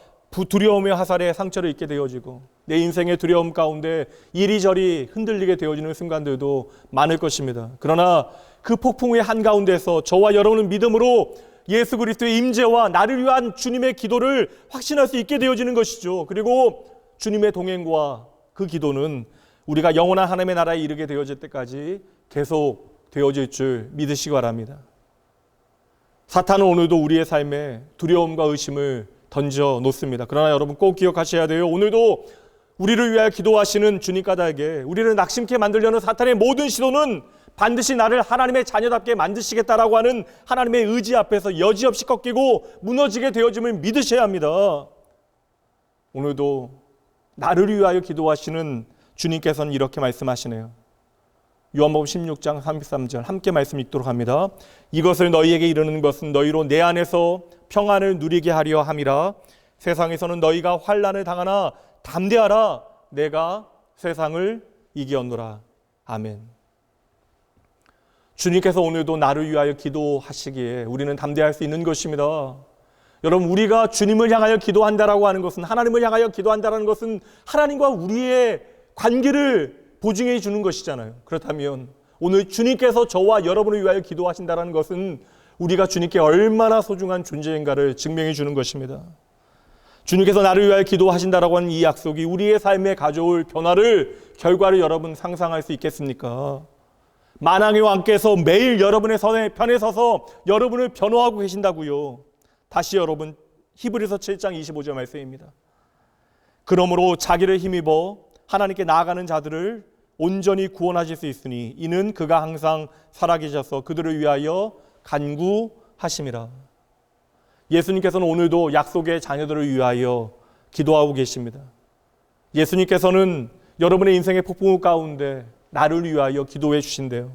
두려움의 화살에 상처를 입게 되어지고, 내 인생의 두려움 가운데 이리저리 흔들리게 되어지는 순간들도 많을 것입니다. 그러나 그 폭풍의 한가운데서 저와 여러분은 믿음으로 예수 그리스도의 임재와 나를 위한 주님의 기도를 확신할 수 있게 되어지는 것이죠. 그리고 주님의 동행과 그 기도는 우리가 영원한 하나님의 나라에 이르게 되어질 때까지 계속 되어질 줄 믿으시기 바랍니다. 사탄은 오늘도 우리의 삶에 두려움과 의심을 던져 놓습니다. 그러나 여러분 꼭 기억하셔야 돼요. 오늘도 우리를 위하여 기도하시는 주님 까닭에 우리를 낙심케 만들려는 사탄의 모든 시도는 반드시 나를 하나님의 자녀답게 만드시겠다라고 하는 하나님의 의지 앞에서 여지없이 꺾이고 무너지게 되어짐을 믿으셔야 합니다. 오늘도 나를 위하여 기도하시는 주님께서는 이렇게 말씀하시네요. 요한복음 16장 33절 함께 말씀 읽도록 합니다. 이것을 너희에게 이르는 것은 너희로 내 안에서 평안을 누리게 하려 함이라. 세상에서는 너희가 환난을 당하나 담대하라. 내가 세상을 이기었노라. 아멘. 주님께서 오늘도 나를 위하여 기도하시기에 우리는 담대할 수 있는 것입니다. 여러분, 우리가 주님을 향하여 기도한다라고 하는 것은, 하나님을 향하여 기도한다라는 것은 하나님과 우리의 관계를 보증해 주는 것이잖아요. 그렇다면 오늘 주님께서 저와 여러분을 위하여 기도하신다는 것은 우리가 주님께 얼마나 소중한 존재인가를 증명해 주는 것입니다. 주님께서 나를 위하여 기도하신다라고 하는 이 약속이 우리의 삶에 가져올 변화를, 결과를 여러분 상상할 수 있겠습니까? 만왕의 왕께서 매일 여러분의 편에 서서 여러분을 변호하고 계신다고요. 다시 여러분 히브리서 7장 25절 말씀입니다. 그러므로 자기를 힘입어 하나님께 나아가는 자들을 온전히 구원하실 수 있으니 이는 그가 항상 살아계셔서 그들을 위하여 간구하심이라. 예수님께서는 오늘도 약속의 자녀들을 위하여 기도하고 계십니다. 예수님께서는 여러분의 인생의 폭풍우 가운데 나를 위하여 기도해 주신대요.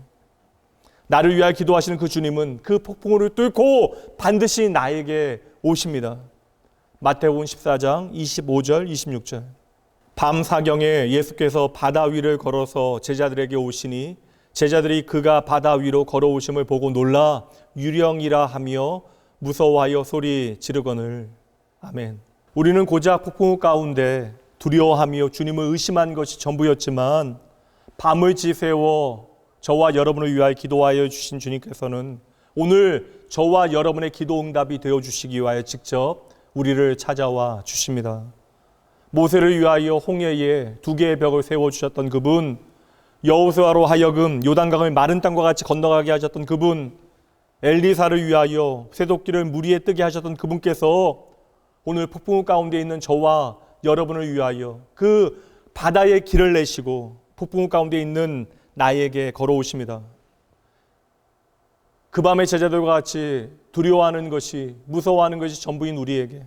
나를 위하여 기도하시는 그 주님은 그 폭풍우를 뚫고 반드시 나에게 오십니다. 마태복음 14장 25절 26절. 밤 사경에 예수께서 바다 위를 걸어서 제자들에게 오시니 제자들이 그가 바다 위로 걸어오심을 보고 놀라 유령이라 하며 무서워하여 소리 지르거늘. 아멘. 우리는 고작 폭풍우 가운데 두려워하며 주님을 의심한 것이 전부였지만 밤을 지새워 저와 여러분을 위하여 기도하여 주신 주님께서는 오늘 저와 여러분의 기도 응답이 되어 주시기 위하여 직접 우리를 찾아와 주십니다. 모세를 위하여 홍해에 2개의 벽을 세워주셨던 그분, 여호수아로 하여금 요단강을 마른 땅과 같이 건너가게 하셨던 그분, 엘리사를 위하여 쇠도끼를 물 위에 뜨게 하셨던 그분께서 오늘 폭풍우 가운데 있는 저와 여러분을 위하여 그 바다에 길을 내시고 폭풍우 가운데 있는 나에게 걸어오십니다. 그 밤에 제자들과 같이 두려워하는 것이, 무서워하는 것이 전부인 우리에게,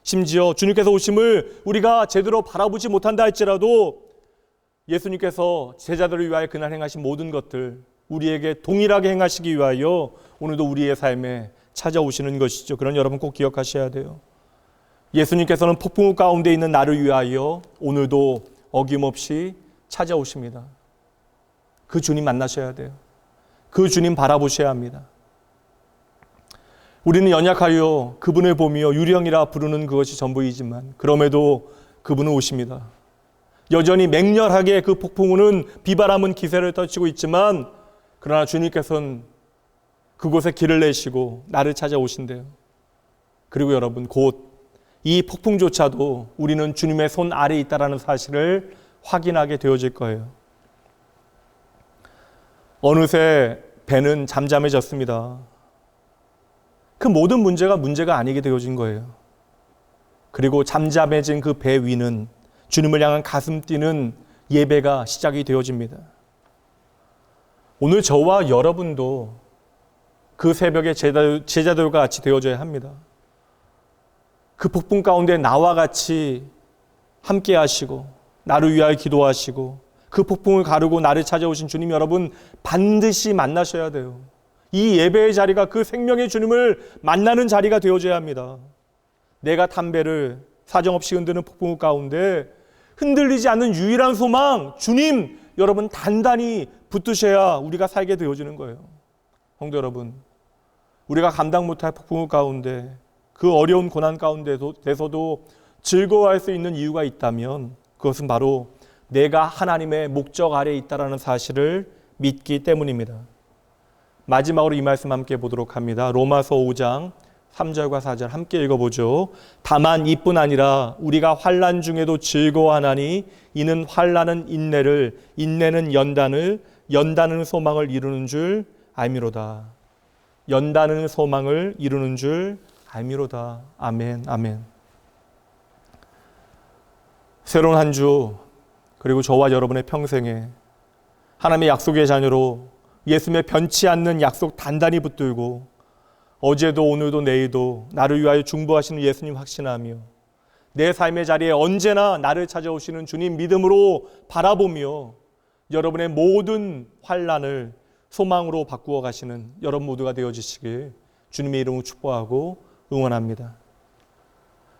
심지어 주님께서 오심을 우리가 제대로 바라보지 못한다 할지라도 예수님께서 제자들을 위하여 그날 행하신 모든 것들 우리에게 동일하게 행하시기 위하여 오늘도 우리의 삶에 찾아오시는 것이죠. 그런 여러분 꼭 기억하셔야 돼요. 예수님께서는 폭풍우 가운데 있는 나를 위하여 오늘도 어김없이 찾아오십니다. 그 주님 만나셔야 돼요. 그 주님 바라보셔야 합니다. 우리는 연약하여 그분을 보며 유령이라 부르는 그것이 전부이지만 그럼에도 그분은 오십니다. 여전히 맹렬하게 그 폭풍우는 비바람은 기세를 떨치고 있지만 그러나 주님께서는 그곳에 길을 내시고 나를 찾아오신대요. 그리고 여러분 곧 이 폭풍조차도 우리는 주님의 손 아래에 있다는 사실을 확인하게 되어질 거예요. 어느새 배는 잠잠해졌습니다. 그 모든 문제가 아니게 되어진 거예요. 그리고 잠잠해진 그 배 위는 주님을 향한 가슴 뛰는 예배가 시작이 되어집니다. 오늘 저와 여러분도 그 새벽에 제자들과 같이 되어져야 합니다. 그 폭풍 가운데 나와 같이 함께 하시고 나를 위하여 기도하시고 그 폭풍을 가르고 나를 찾아오신 주님 여러분 반드시 만나셔야 돼요. 이 예배의 자리가 그 생명의 주님을 만나는 자리가 되어져야 합니다. 내가 탄 배를 사정없이 흔드는 폭풍 가운데 흔들리지 않는 유일한 소망 주님 여러분 단단히 붙드셔야 우리가 살게 되어지는 거예요. 성도 여러분, 우리가 감당 못할 폭풍 가운데 그 어려운 고난 가운데서도 즐거워할 수 있는 이유가 있다면 그것은 바로 내가 하나님의 목적 아래에 있다는 사실을 믿기 때문입니다. 마지막으로 이 말씀 함께 보도록 합니다. 로마서 5장 3절과 4절 함께 읽어보죠. 다만 이뿐 아니라 우리가 환난 중에도 즐거워하나니 이는 환난은 인내를, 인내는 연단을, 연단은 소망을 이루는 줄 알미로다. 연단은 소망을 이루는 줄 알미로다. 아멘, 아멘. 새로운 한 주 그리고 저와 여러분의 평생에 하나님의 약속의 자녀로 예수님의 변치 않는 약속 단단히 붙들고 어제도 오늘도 내일도 나를 위하여 중보하시는 예수님 확신하며 내 삶의 자리에 언제나 나를 찾아오시는 주님 믿음으로 바라보며 여러분의 모든 환난을 소망으로 바꾸어 가시는 여러분 모두가 되어지시길 주님의 이름으로 축복하고 응원합니다.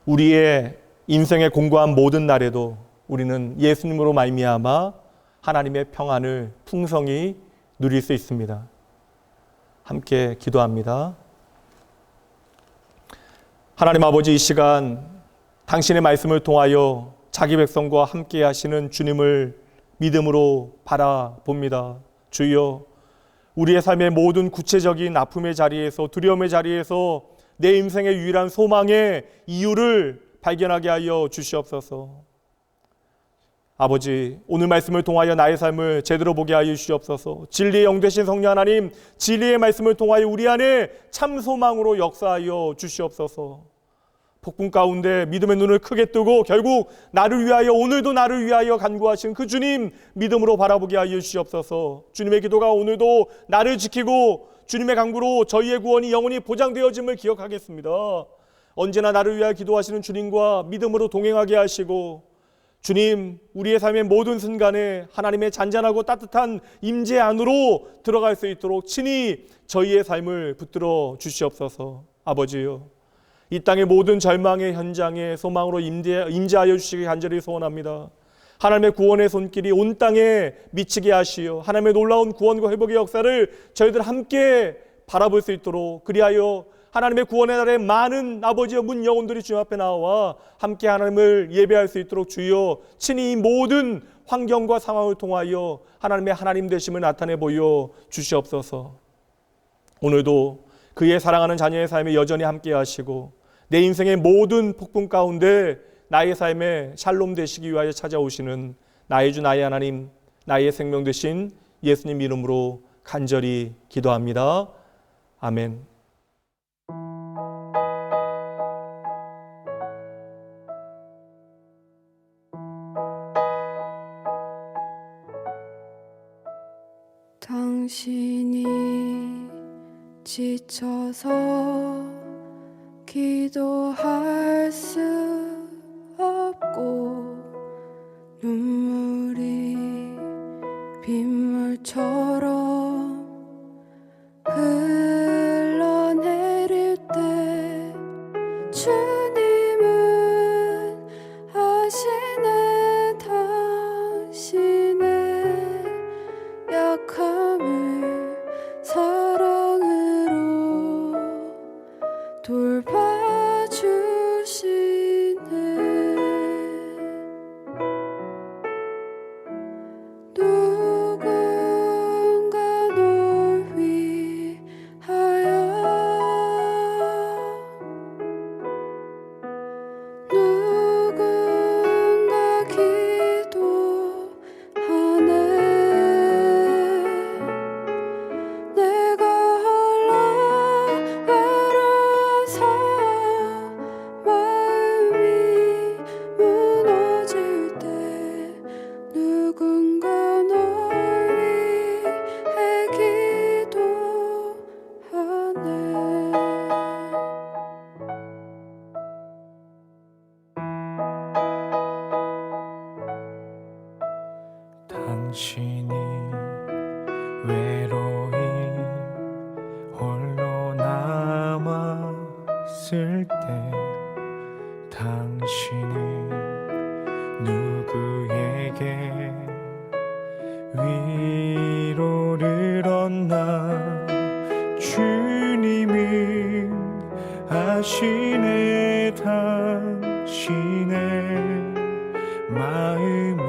우리의 인생의 공고한 모든 날에도 우리는 예수님으로 말미암아 하나님의 평안을 풍성히 누릴 수 있습니다. 함께 기도합니다. 하나님 아버지, 이 시간 당신의 말씀을 통하여 자기 백성과 함께 하시는 주님을 믿음으로 바라봅니다. 주여, 우리의 삶의 모든 구체적인 아픔의 자리에서, 두려움의 자리에서 내 인생의 유일한 소망의 이유를 발견하게 하여 주시옵소서. 아버지, 오늘 말씀을 통하여 나의 삶을 제대로 보게 하여 주시옵소서. 진리의 영 되신 성령 하나님, 진리의 말씀을 통하여 우리 안에 참 소망으로 역사하여 주시옵소서. 폭풍 가운데 믿음의 눈을 크게 뜨고 결국 나를 위하여, 오늘도 나를 위하여 간구하신 그 주님 믿음으로 바라보게 하여 주시옵소서. 주님의 기도가 오늘도 나를 지키고 주님의 간구로 저희의 구원이 영원히 보장되어짐을 기억하겠습니다. 언제나 나를 위하여 기도하시는 주님과 믿음으로 동행하게 하시고 주님, 우리의 삶의 모든 순간에 하나님의 잔잔하고 따뜻한 임재 안으로 들어갈 수 있도록 친히 저희의 삶을 붙들어 주시옵소서. 아버지요, 이 땅의 모든 절망의 현장에 소망으로 임재하여 주시기 간절히 소원합니다. 하나님의 구원의 손길이 온 땅에 미치게 하시어 하나님의 놀라운 구원과 회복의 역사를 저희들 함께 바라볼 수 있도록, 그리하여 하나님의 구원의 날에 많은 아버지의 문 영혼들이 주님 앞에 나와 함께 하나님을 예배할 수 있도록 주여 친히 이 모든 환경과 상황을 통하여 하나님의 하나님 되심을 나타내 보여 주시옵소서. 오늘도 그의 사랑하는 자녀의 삶에 여전히 함께 하시고 내 인생의 모든 폭풍 가운데 나의 삶에 샬롬 되시기 위하여 찾아오시는 나의 주 나의 하나님, 나의 생명 되신 예수님 이름으로 간절히 기도합니다. 아멘. 당신이 지쳐서 기도할 수 없고 눈물이 빗물처럼 흘러내릴 때 주님은 아시네 당신의 약함을 사랑으로 돌봐주시네. 누군가 널 위하여 누군가 기도하네. 내가 홀로 외로워서 마음이 무너질 때 누군가 널 위해 기도하네. 당신이 외로이 홀로 남았을 때 당신은 누구에게 위로를 얻나. 주님은 아시네 당신의 마음을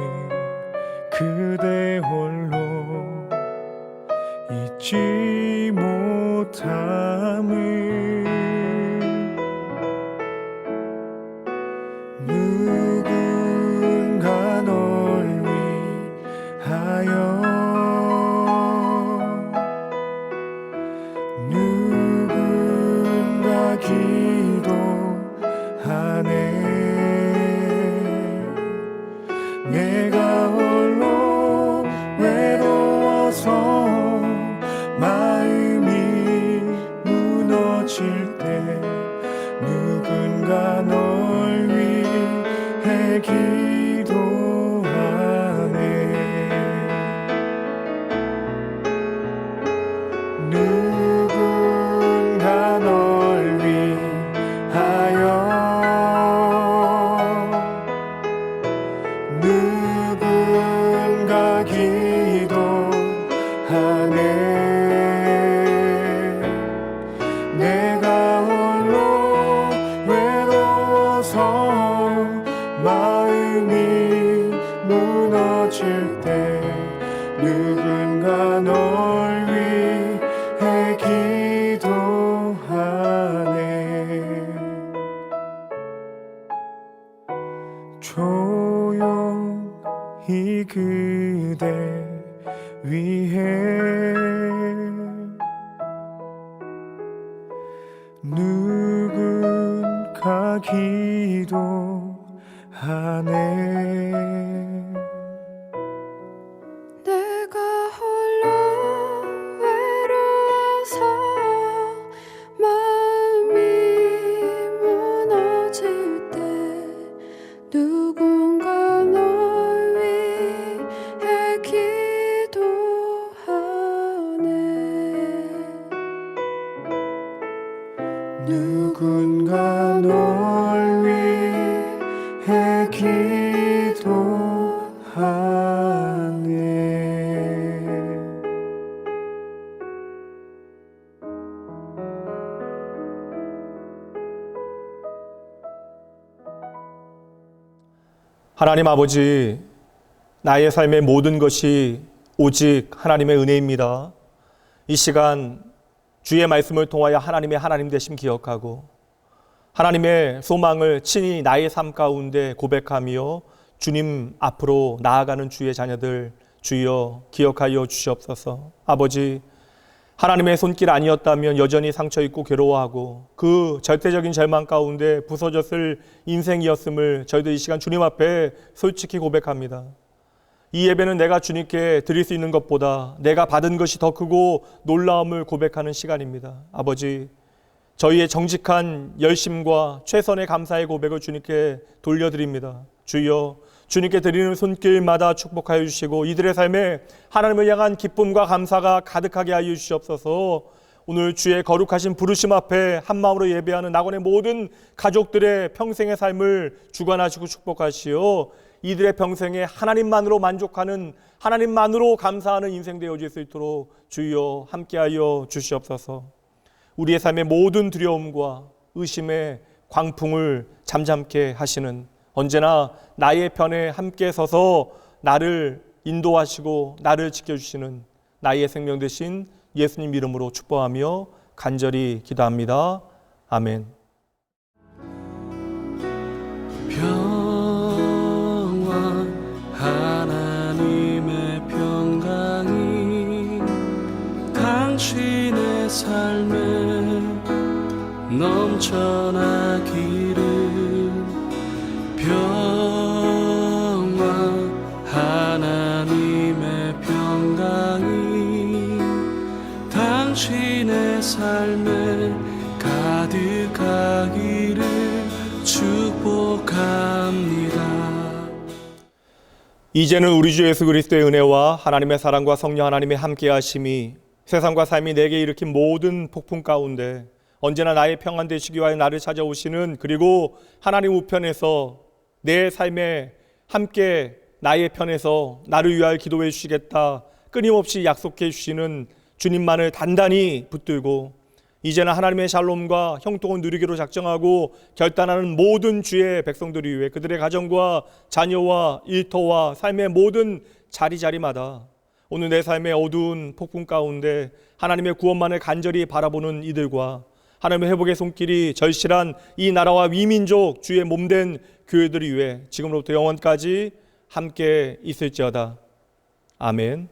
그대 홀로 잊지 못함을. 누군가 널 위하여 누군가 기도하네. 내가 홀로 외로워서 마음이 무너질 때 누군가 널 위해 기도하네. 누군가 널 위하여 누군가 기도하네. 내가 홀로 외로워서 마음이 무너질 때 누군가 널 위해 기도하네. 조용히 그대 위해 누군가 기도하네. 내가 홀로 외로워서 마음이 무너질 때 누군가 널 하나님 아버지, 나의 삶의 모든 것이 오직 하나님의 은혜입니다. 이 시간 주의 말씀을 통하여 하나님의 하나님 되심 기억하고 하나님의 소망을 친히 나의 삶 가운데 고백하며 주님 앞으로 나아가는 주의 자녀들 주여 기억하여 주시옵소서. 아버지, 하나님의 손길 아니었다면 여전히 상처 있고 괴로워하고 그 절대적인 절망 가운데 부서졌을 인생이었음을 저희들 이 시간 주님 앞에 솔직히 고백합니다. 이 예배는 내가 주님께 드릴 수 있는 것보다 내가 받은 것이 더 크고 놀라움을 고백하는 시간입니다. 아버지, 저희의 정직한 열심과 최선의 감사의 고백을 주님께 돌려드립니다. 주여, 주님께 드리는 손길마다 축복하여 주시고 이들의 삶에 하나님을 향한 기쁨과 감사가 가득하게 하여 주시옵소서. 오늘 주의 거룩하신 부르심 앞에 한마음으로 예배하는 낙원의 모든 가족들의 평생의 삶을 주관하시고 축복하시어 이들의 평생에 하나님만으로 만족하는, 하나님만으로 감사하는 인생 되어질 수 있도록 주여 함께하여 주시옵소서. 우리의 삶의 모든 두려움과 의심의 광풍을 잠잠케 하시는, 언제나 나의 편에 함께 서서 나를 인도하시고 나를 지켜주시는 나의 생명 되신 예수님 이름으로 축복하며 간절히 기도합니다. 아멘. 평화 하나님의 평강이 당신의 삶에 넘쳐나기를. 평화 하나님의 평강이 당신의 삶에 가득하기를 축복합니다. 이제는 우리 주 예수 그리스도의 은혜와 하나님의 사랑과 성령 하나님의 함께하심이 세상과 삶이 내게 일으킨 모든 폭풍 가운데 언제나 나의 평안 되시기 위하여 나를 찾아오시는, 그리고 하나님 우편에서 내 삶에 함께 나의 편에서 나를 위하여 기도해 주시겠다 끊임없이 약속해 주시는 주님만을 단단히 붙들고 이제는 하나님의 샬롬과 형통을 누리기로 작정하고 결단하는 모든 주의 백성들을 위해 그들의 가정과 자녀와 일터와 삶의 모든 자리자리마다 오늘 내 삶의 어두운 폭풍 가운데 하나님의 구원만을 간절히 바라보는 이들과 하나님의 회복의 손길이 절실한 이 나라와 위민족 주의 몸된 교회들을 위해 지금으로부터 영원까지 함께 있을지어다. 아멘.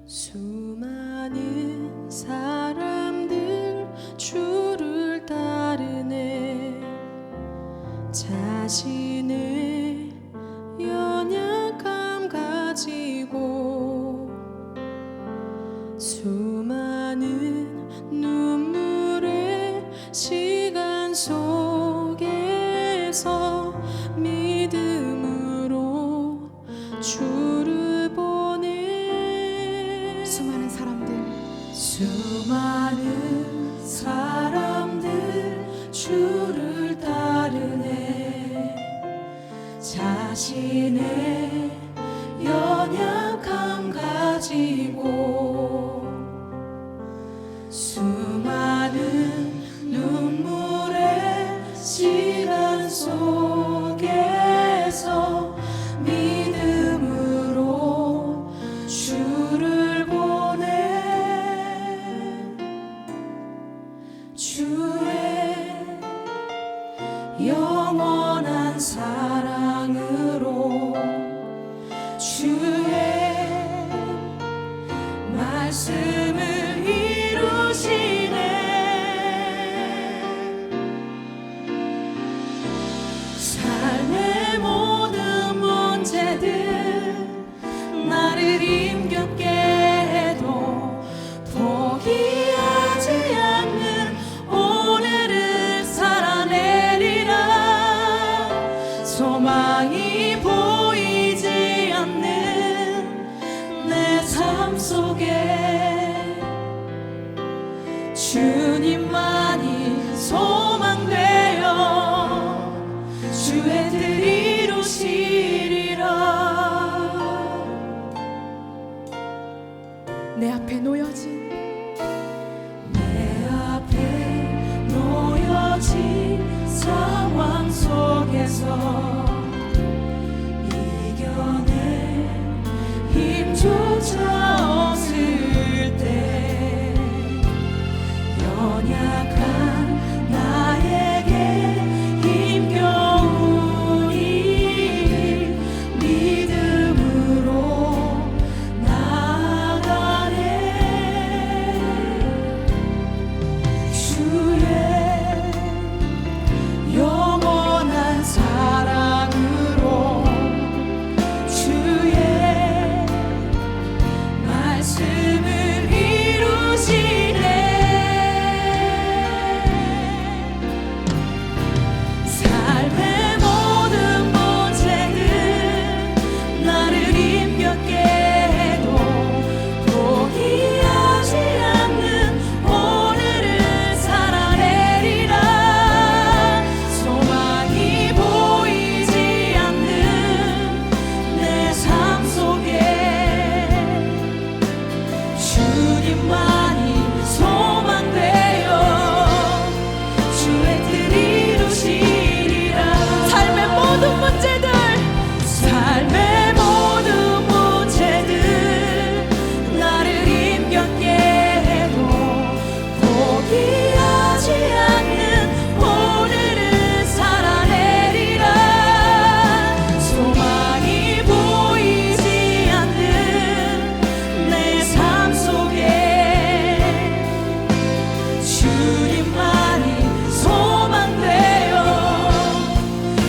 수많은 사람들 주를 따르네. 자신의 연약함 가지고 수많은 눈물의 시간 속에서 믿음으로 주를 보내. 수많은 사람들 주를 따르네. 자신의 연약함 가지고 수많은 눈물의 시간 속에서 믿음으로 주를 보내. 주의 영원한 사랑으로 주의 말씀을 이루 속에서 이겨낸 힘조차 없을 때 연약한 나에게 힘겨우니 믿음으로 나아가네. 주의 영원한 사랑으로 주의 말씀을 이루시네. 삶의 모든 문제들 나를 힘겹게 해도 포기하지 않는 오늘을 살아내리라. 소망이 보이지 않는 내 삶 속에 주님만이 소망되어 주의 뜻 이루시리라. 삶의 모든 문제들 나를 힘겹게 해도 포기하지 않는 오늘을 살아내리라. 소망이 보이지 않는 내 삶 속에 주님만이 소망되어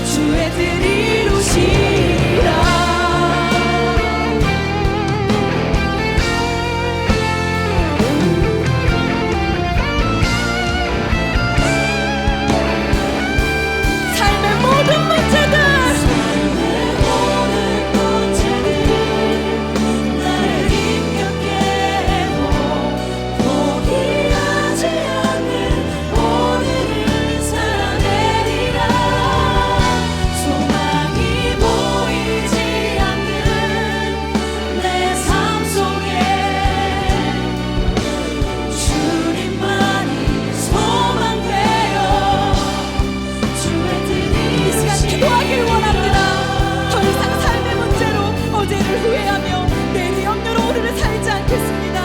주의 뜻 이루시리라. 삶의 모든 문제들 나를 힘겹게 해도 포기하지 않는 오늘을 살아내리라. 소망이 보이지 않는 내 삶 속에 주님만이 소망되어 주의 뜻 이 시간 기도하길 원합니다. 더 이상 삶의 문제로 어제를 후회하며 내일의 염려로 오늘을 살지 않겠습니다.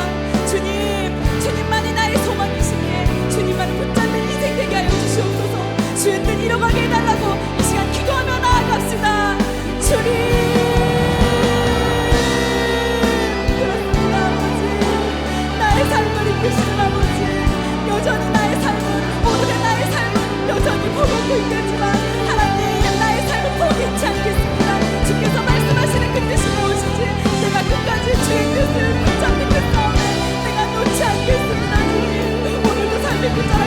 주님만이 나의 소망이시기에 주님만을 붙잡는 인생 되게 하여 주시옵소서. 주의 뜻 이뤄가게 해달라고 이 시간 기도하며 나아갑시다. 주님 그렇습니다. 아버지 나의 삶을 이끄시는 아버지, 여전히 나의 삶은 오늘의 나의 삶은 여전히 버겁고 힘들지만 하나님 나의 삶을 포기치 않겠습니다. 주께서 말씀하시는 그 뜻이 무엇인지 내가 끝까지 주의 뜻을 붙잡는 그 싸움에 내가 놓지 않겠습니다. 주님 오늘도 삶의 끝자락